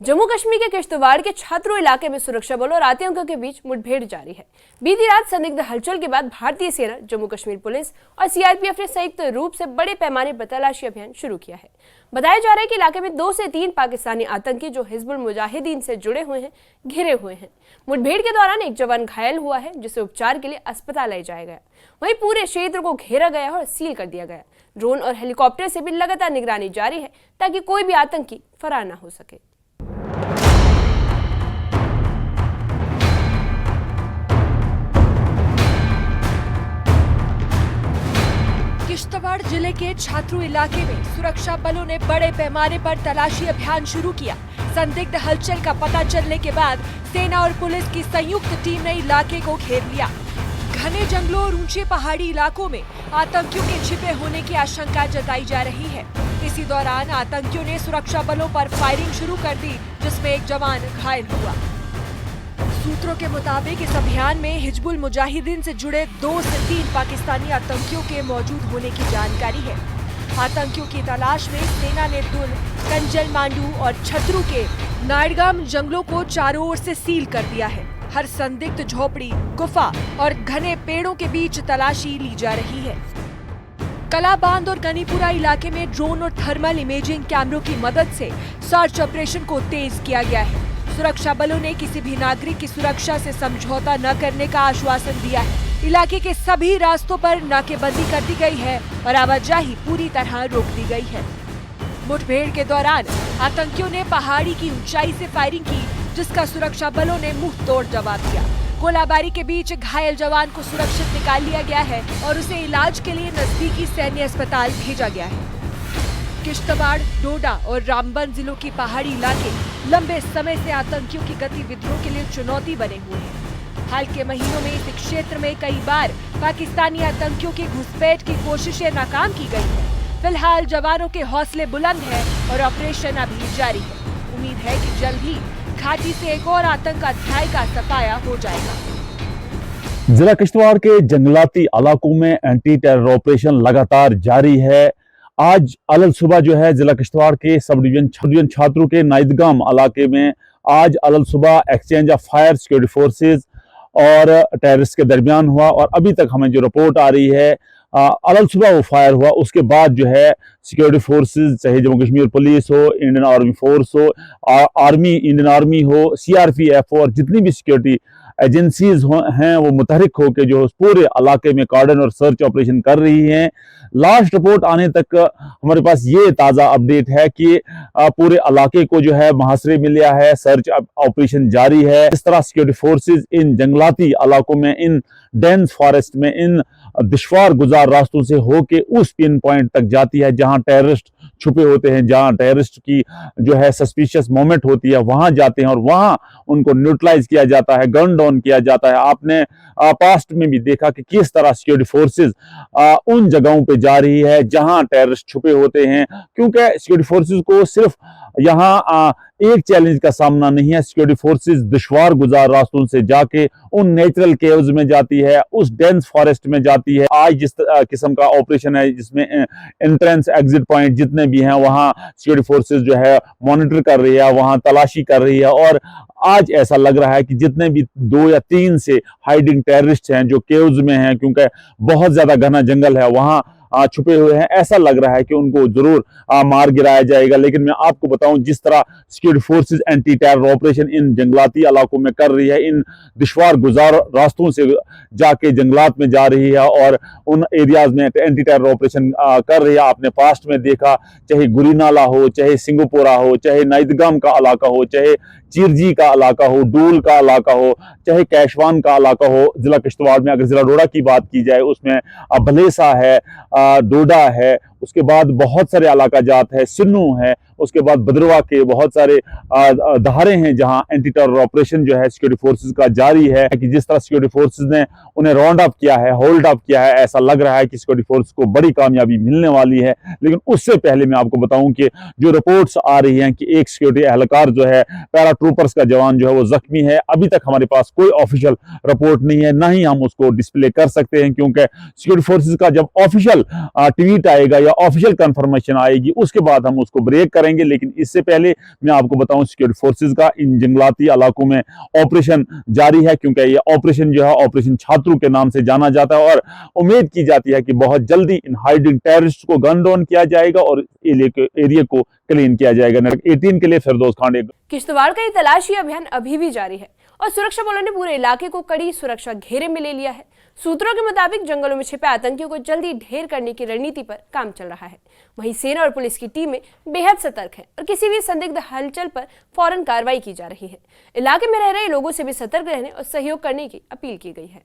जम्मू कश्मीर के किश्तवाड़ के छात्रों इलाके में सुरक्षा बलों और आतंकियों के बीच मुठभेड़ जारी है। बीती रात संदिग्ध हलचल के बाद भारतीय सेना, जम्मू कश्मीर पुलिस और सीआरपीएफ ने संयुक्त रूप से बड़े पैमाने पर तलाशी अभियान शुरू किया है। बताया जा रहा है कि इलाके में 2 से 3 पाकिस्तानी आतंकी जो हिजबुल मुजाहिदीन से जुड़े हुए हैं, घिरे हुए हैं। मुठभेड़ के दौरान एक जवान घायल हुआ है, जिसे उपचार के लिए अस्पताल ले जाया गया। वहीं पूरे क्षेत्र को घेरा गया और सील कर दिया गया। ड्रोन और हेलीकॉप्टर से भी लगातार निगरानी जारी है ताकि कोई भी आतंकी फरार न हो सके। किश्तवाड़ जिले के छात्रू इलाके में सुरक्षा बलों ने बड़े पैमाने पर तलाशी अभियान शुरू किया। संदिग्ध हलचल का पता चलने के बाद सेना और पुलिस की संयुक्त टीम ने इलाके को घेर लिया। घने जंगलों और ऊंचे पहाड़ी इलाकों में आतंकियों के छिपे होने की आशंका जताई जा रही है। इसी दौरान आतंकियों ने सुरक्षा बलों पर फायरिंग शुरू कर दी, जिसमें एक जवान घायल हुआ। सूत्रों के मुताबिक इस अभियान में हिजबुल मुजाहिदीन से जुड़े 2 से 3 पाकिस्तानी आतंकियों के मौजूद होने की जानकारी है। आतंकियों की तलाश में सेना ने दुल, कंजल मांडू और छतरू के नायडगाम जंगलों को चारों ओर से सील कर दिया है। हर संदिग्ध झोपड़ी, गुफा और घने पेड़ों के बीच तलाशी ली जा रही है। कलाबांद और गनीपुरा इलाके में ड्रोन और थर्मल इमेजिंग कैमरों की मदद से सर्च ऑपरेशन को तेज किया गया है। सुरक्षा बलों ने किसी भी नागरिक की सुरक्षा से समझौता न करने का आश्वासन दिया है। इलाके के सभी रास्तों पर नाकेबंदी कर दी गई है और आवाजाही पूरी तरह रोक दी गई है। मुठभेड़ के दौरान आतंकियों ने पहाड़ी की ऊंचाई से फायरिंग की, जिसका सुरक्षा बलों ने मुंह तोड़ जवाब दिया। गोलाबारी के बीच घायल जवान को सुरक्षित निकाल लिया गया है और उसे इलाज के लिए नजदीकी सैन्य अस्पताल भेजा गया है। किश्तवाड़, डोडा और रामबन जिलों की पहाड़ी इलाके लंबे समय से आतंकियों की गतिविधियों के लिए चुनौती बने हुए हैं। हाल के महीनों में इस क्षेत्र में कई बार पाकिस्तानी आतंकियों की घुसपैठ की कोशिशें नाकाम की गई हैं। फिलहाल जवानों के हौसले बुलंद हैं और ऑपरेशन अभी जारी है। उम्मीद है कि जल्द ही घाटी से एक और आतंक अध्याय का सफाया हो जाएगा। जिला किश्तवाड़ के जंगलाती इलाकों में एंटी टेरर ऑपरेशन लगातार जारी है। आज अलग सुबह जो है जिला किश्तवाड़ के सब डिवीजन छात्रों के नाइदगाम इलाके में आज अलग सुबह exchange of fire security forces और टेररिस्ट के दरमियान हुआ और अभी तक हमें जो रिपोर्ट आ रही है अलग सुबह वो फायर हुआ। उसके बाद जो है सिक्योरिटी फोर्सेस, चाहे जम्मू कश्मीर पुलिस हो, इंडियन आर्मी फोर्स हो, आर्मी, इंडियन आर्मी हो, सीआरपीएफ हो और जितनी भी सिक्योरिटी एजेंसीज हैं वो मुतहरिक होकर जो पूरे इलाके में कार्डन और सर्च ऑपरेशन कर रही हैं। लास्ट रिपोर्ट आने तक हमारे पास ये ताज़ा अपडेट है कि पूरे इलाके को जो है मुहासरे में लिया है, सर्च ऑपरेशन जारी है। इस तरह सिक्योरिटी फोर्सेस इन जंगलाती इलाकों में, इन डेंस फॉरेस्ट में, इन दुश्वार गुजार रास्तों से होके उस पिन पॉइंट तक जाती है जहां टेररिस्ट छुपे होते हैं, जहां टेररिस्ट की जो है सस्पिशियस मोमेंट होती है, वहां जाते हैं और वहां उनको न्यूट्रलाइज किया जाता है, गन डाउन किया जाता है। आपने पास्ट में भी देखा कि किस तरह सिक्योरिटी फोर्सेस उन जगहों पे जा रही है जहां टेररिस्ट छुपे होते हैं, क्योंकि सिक्योरिटी फोर्सेस को सिर्फ यहाँ एक चैलेंज का सामना नहीं है। सिक्योरिटी फोर्सेस दुश्वार गुजार रास्तों से जाके उन नेचुरल केव्स में जाती है, उस डेंस फॉरेस्ट में जाती है। आज जिस किस्म का ऑपरेशन है जिसमें एंट्रेंस एग्जिट पॉइंट जितने भी हैं वहां सिक्योरिटी फोर्सेस जो है मॉनिटर कर रही है, वहां तलाशी कर रही है और आज ऐसा लग रहा है कि जितने भी 2 या 3 से हाइडिंग टेररिस्ट हैं जो केव्स में हैं, क्योंकि बहुत ज्यादा घना जंगल है, वहां छुपे हुए हैं, ऐसा लग रहा है कि उनको जरूर मार गिराया जाएगा। लेकिन मैं आपको बताऊं जिस तरह security forces anti terror operation इन जंगलाती इलाकों में कर रही है, इन दुश्वार गुजार रास्तों से जाके जंगलात में जा रही है और उन एरियाज में एंटी टेरर ऑपरेशन कर रही है। आपने पास्ट में देखा, चाहे गुरीनाला हो, चाहे सिंगोपुरा हो, चाहे नाइदगाम का इलाका हो, चाहे चिरजी का इलाका हो, डूल का इलाका हो, चाहे कैशवान का इलाका हो। जिला किश्तवाड़ में अगर जिला डोडा की बात की जाए उसमें भलेसा है, डोडा है, उसके बाद बहुत सारे इलाका जात है, सिन्नू है, उसके बाद भद्रवा के बहुत सारे धारे हैं जहां एंटी टेरर ऑपरेशन जो है सिक्योरिटी फोर्सेस का जारी है। कि जिस तरह सिक्योरिटी फोर्सेस ने उन्हें राउंड अप किया है, होल्ड अप किया है, ऐसा लग रहा है कि सिक्योरिटी फोर्स को बड़ी कामयाबी मिलने वाली है। लेकिन उससे पहले मैं आपको बताऊं कि जो रिपोर्ट्स आ रही हैं कि एक सिक्योरिटी एहलकार जो है, पैरा ट्रूपर्स का जवान जो है वो जख्मी है। अभी तक हमारे पास कोई ऑफिशियल रिपोर्ट नहीं है, ना ही हम उसको डिस्प्ले कर सकते हैं, क्योंकि सिक्योरिटी फोर्सेस का जब ऑफिशियल ट्वीट आएगा या ऑफिशियल कंफर्मेशन आएगी उसके बाद हम उसको ब्रेक करेंगे। लेकिन इससे पहले मैं आपको बताऊं सिक्योरिटी फोर्सेस का इन जंगलाती इलाकों में ऑपरेशन जारी है, क्योंकि ये ऑपरेशन जो है ऑपरेशन छात्रों के नाम से जाना जाता है और उम्मीद की जाती है कि बहुत जल्दी इन हाइडिंग टेररिस्ट को गन डाउन किया जाएगा और एरिया को क्लीन किया जाएगा। 18 के लिए फिरदौस खान। किश्तवाड़ का ये तलाशी अभियान अभी भी जारी है और सुरक्षा बलों ने पूरे इलाके को कड़ी सुरक्षा घेरे में ले लिया है। सूत्रों के मुताबिक जंगलों में छिपे आतंकियों को जल्दी ढेर करने की रणनीति पर काम चल रहा है। वहीं सेना और पुलिस की टीमें बेहद सतर्क हैं और किसी भी संदिग्ध हलचल पर फौरन कार्रवाई की जा रही है। इलाके में रह रहे लोगों से भी सतर्क रहने और सहयोग करने की अपील की गई है।